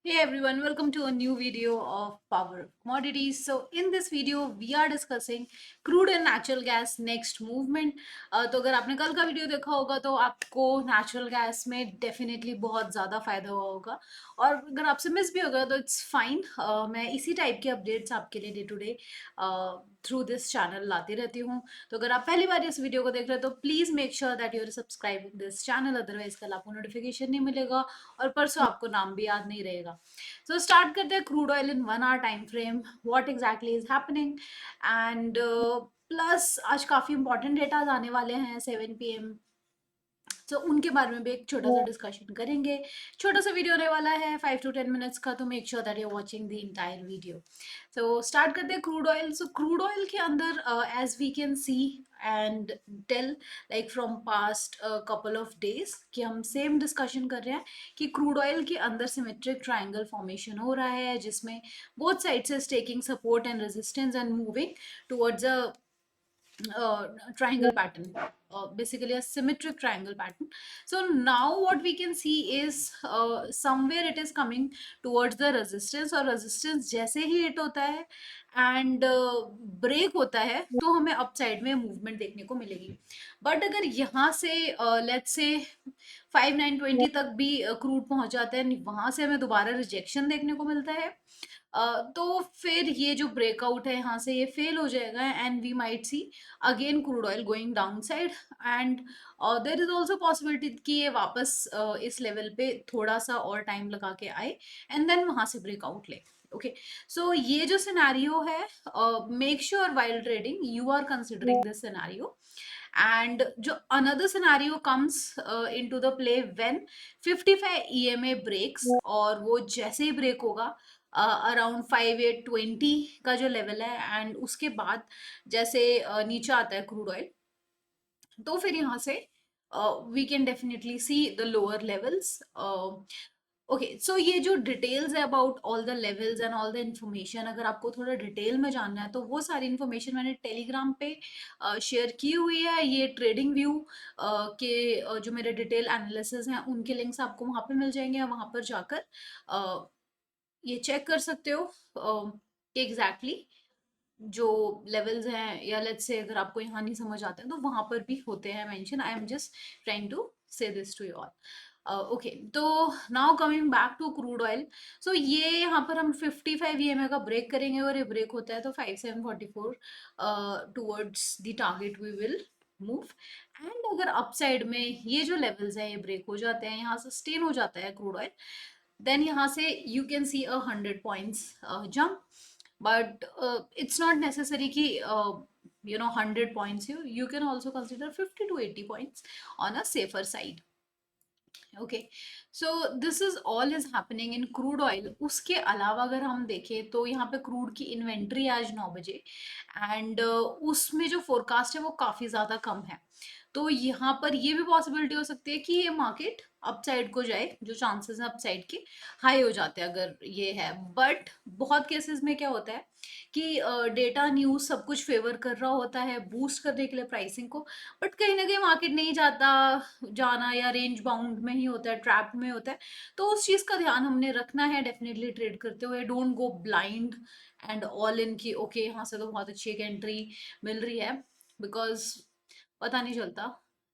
Hey everyone, welcome to a new video of Power of Commodities. So in this video, we are discussing crude and natural gas next movement. तो अगर आपने कल का video देखा होगा तो आपको नेचुरल गैस में डेफिनेटली बहुत ज़्यादा फायदा हुआ होगा और अगर आपसे मिस भी होगा तो इट्स फाइन। मैं इसी टाइप के अपडेट्स आपके लिए day to day through this channel लाती रहती हूँ। तो अगर आप पहली बार इस वीडियो को देख रहे हो तो please make sure that you are subscribing this channel, otherwise कल आपको नोटिफिकेशन नहीं मिलेगा और परसों आपको नाम भी याद नहीं रहेगा। सो स्टार्ट करते हैं crude oil in 1 hour time frame, what exactly is happening and plus आज काफ़ी इंपॉर्टेंट डेटाज आने वाले हैं 7 PM। तो उनके बारे में भी एक छोटा सा डिस्कशन करेंगे। छोटा सा वीडियो होने वाला है 5 to 10 मिनट्स का, तो make sure that you are watching the entire video. So start करते हैं crude oil. So crude oil के अंदर as we can see and tell like from past couple of days कि हम सेम डिस्कशन कर रहे हैं कि क्रूड ऑयल के अंदर सिमेट्रिक ट्राइंगल फॉर्मेशन हो रहा है जिसमें both sides is taking support and resistance and moving towards a triangle pattern, basically a symmetric triangle pattern. So now what we can see is somewhere it is coming towards the resistance, और resistance जैसे ही hit होता है and break होता है तो हमें upside में movement देखने को मिलेगी। बट अगर यहाँ से लेट्स से 5920 तक भी क्रूड पहुंच जाता है, वहां से हमें दोबारा रिजेक्शन देखने को मिलता है, तो फिर ये जो ब्रेकआउट है यहाँ से ये फेल हो जाएगा and we might see again crude oil going downside and there is also possibility कि ये वापस इस लेवल पे थोड़ा सा और टाइम लगा के आए एंड देन वहां से ब्रेकआउट ले। ओके, सो ये जो सिनेरियो है, make sure while trading you are considering this scenario and जो another scenario comes into the play when 55 EMA breaks, और वो जैसे ही ब्रेक होगा अराउंड 5820 का जो लेवल है एंड उसके बाद जैसे नीचे आता है क्रूड ऑयल, तो फिर यहाँ से we can definitely see the lower levels. Okay, so ये जो डिटेल्स है about all the levels and all the information, अगर आपको थोड़ा डिटेल में जानना है तो वो सारी इन्फॉर्मेशन मैंने टेलीग्राम पे शेयर की हुई है। ये ट्रेडिंग व्यू के जो मेरे डिटेल एनालिसिस हैं उनके लिंक्स आपको वहाँ पे मिल जाएंगे, वहाँ पर जाकर ये चेक कर सकते हो कि एग्जैक्टली जो लेवल्स हैं, या लेट्स से अगर आपको यहाँ नहीं समझ आते हैं तो वहां पर भी होते हैं mention. I am just trying to say this to you all. Okay, तो now coming back to crude oil. So ये यहाँ पर हम 55 EMA का ब्रेक करेंगे और ये ब्रेक होता है तो 5744 towards the target we will move. And अगर अपसाइड में ये जो लेवल्स हैं ये ब्रेक हो जाते हैं, यहाँ सस्टेन हो जाता है क्रूड ऑयल, देन यहाँ से you can see 100 points jump, but it's not necessary ki 100 points, you can also consider 50 to 80 points on a safer side। Okay, so this is all is happening in crude oil. उसके अलावा अगर हम देखें तो यहाँ पे crude की inventory आज 9 बजे एंड उसमें जो फोरकास्ट है वो काफ़ी ज़्यादा कम है, तो यहाँ पर ये भी पॉसिबिलिटी हो सकती है कि ये मार्केट अपसाइड को जाए, जो चांसेस हैं अपसाइड के हाई हो जाते हैं अगर ये है। बट बहुत केसेस में क्या होता है कि डेटा न्यूज सब कुछ फेवर कर रहा होता है बूस्ट करने के लिए प्राइसिंग को, बट कहीं ना कहीं मार्केट नहीं जाता, जाना या रेंज बाउंड में ही होता है, ट्रैप में होता है। तो उस चीज़ का ध्यान हमने रखना है डेफिनेटली ट्रेड करते हुए। Don't go blind and all in की ओके यहाँ से तो बहुत अच्छी एक एंट्री मिल रही है, बिकॉज पता नहीं चलता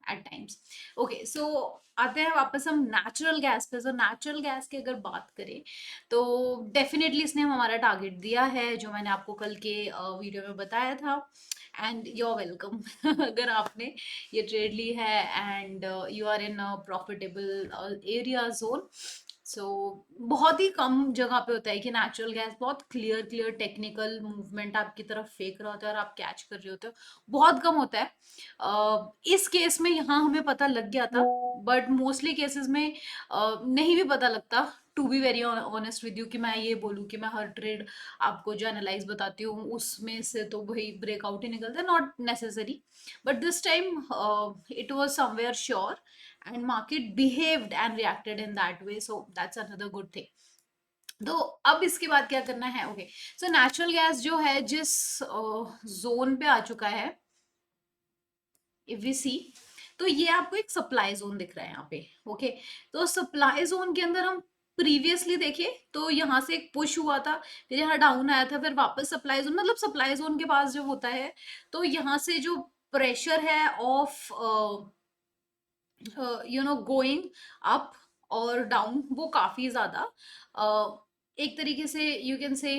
एट टाइम्स। ओके, सो आते हैं वापस हम नेचुरल गैस पे। तो नेचुरल गैस की अगर बात करें तो डेफिनेटली इसने हमारा टारगेट दिया है जो मैंने आपको कल के वीडियो में बताया था एंड यू आर वेलकम अगर आपने ये ट्रेड ली है and you are in profitable area zone. So बहुत ही कम जगह पे होता है कि नेचुरल गैस बहुत क्लियर क्लियर टेक्निकल मूवमेंट आपकी तरफ फेंक रहा होता है और आप कैच कर रहे होते हो, बहुत कम होता है। इस केस में यहाँ हमें पता लग गया था, बट मोस्टली केसेस में नहीं भी पता लगता। To be very honest with you कि मैं ये बोलूँ कि मैं हर ट्रेड आपको जो एनालाइज बताती हूँ उसमें से तो वही ब्रेकआउट ही निकलता है, not necessary. But this time it was somewhere sure and market behaved and reacted in that way, so that's another good thing। तो अब इसके बाद क्या करना है? ओके, सो नेचुरल गैस जो है जिस जोन पे आ चुका है, इफ वी सी, तो ये आपको एक सप्लाई जोन दिख रहा है यहाँ पे। ओके, तो सप्लाई जोन के अंदर हम प्रीवियसली देखिए तो यहाँ से एक पुश हुआ था, फिर यहाँ डाउन आया था, फिर वापस सप्लाई जोन, मतलब सप्लाई जोन के पास जब होता है तो यहाँ से जो प्रेशर है ऑफ गोइंग अप और डाउन वो काफी ज्यादा एक तरीके से you can say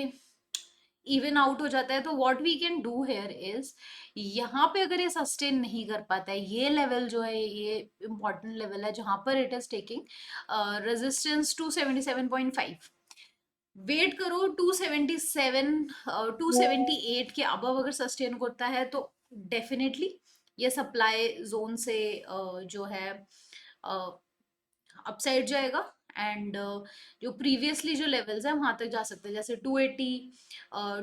even out हो जाता है। तो what we can do here is, यहाँ पे अगर ये सस्टेन नहीं कर पाता है, ये लेवल जो है ये इंपॉर्टेंट लेवल है जहां पर it is taking resistance 277.5, wait करो 277 278 के अबव अगर सस्टेन करता है तो डेफिनेटली ये सप्लाई जोन से जो है अपसाइड जाएगा, एंड जो प्रीवियसली जो लेवल्स है वहां तक जा सकते हैं, जैसे 280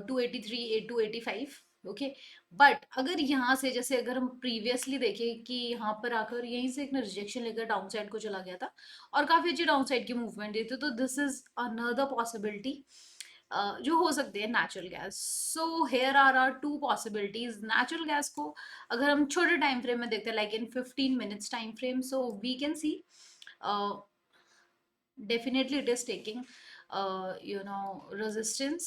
283 285। ओके, बट अगर यहाँ से जैसे अगर हम प्रीवियसली देखें कि यहाँ पर आकर यहीं से एक रिजेक्शन लेकर डाउन साइड को चला गया था और काफी अच्छी डाउन साइड की मूवमेंट दी थी, तो दिस इज अनदर पॉसिबिलिटी जो हो सकते हैं natural gas. So here are two possibilities natural gas को अगर हम छोटे टाइम फ्रेम में देखते हैं, like in 15 minutes time frame, so we can see definitely it is taking resistance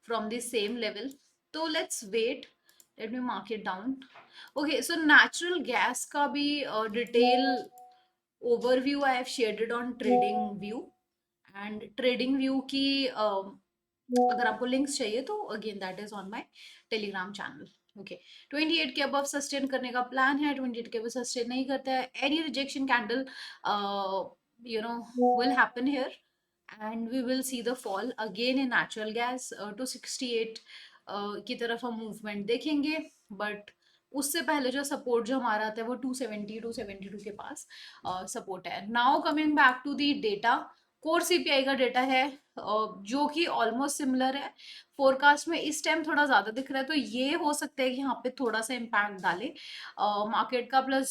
from the same level. So let's wait, let me mark it down. Okay, so natural gas ka bhi detail overview I have shared it on trading view, and trading view की अगर आपको links चाहिए तो again that is on my Telegram channel. Okay, 28 के above sustain करने का plan है, 28 के अबव सस्टेन नहीं करता है, any rejection candle will happen here, and we will see the fall again in natural gas to 68 की तरफ हम मूवमेंट देखेंगे। बट उससे पहले जो सपोर्ट जो हमारा आता है वो 270 272 के पास सपोर्ट है। Now coming back to the data, core CPI का डेटा है जो कि ऑलमोस्ट सिमिलर है, फोरकास्ट में इस टाइम थोड़ा ज्यादा दिख रहा है, तो ये हो सकता है कि यहाँ पे थोड़ा सा इम्पैक्ट डाले मार्केट का। प्लस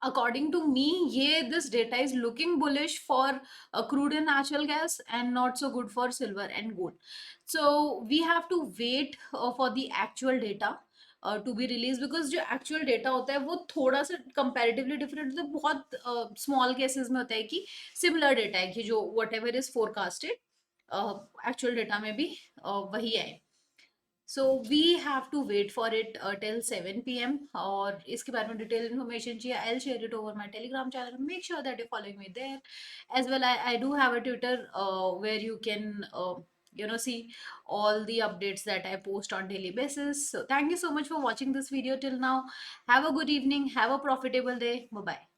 according to me ये this data is looking bullish for crude and natural gas and not so good for silver and gold, so we have to wait for the actual data to be released, because जो actual data होता है वो थोड़ा सा comparatively different होता है, बहुत small cases में होता है कि similar data है कि जो whatever is forecasted actual data में भी वही आए। So we have to wait for it till 7 p.m. और इसके बारे में डिटेल इन्फॉर्मेशन चाहिए, I will share it over my Telegram channel, make sure that you following me there as well. I do have a Twitter where you can see all the updates that I post on daily basis. So thank you so much for watching this video till now. Have a good evening, have a profitable day, bye bye.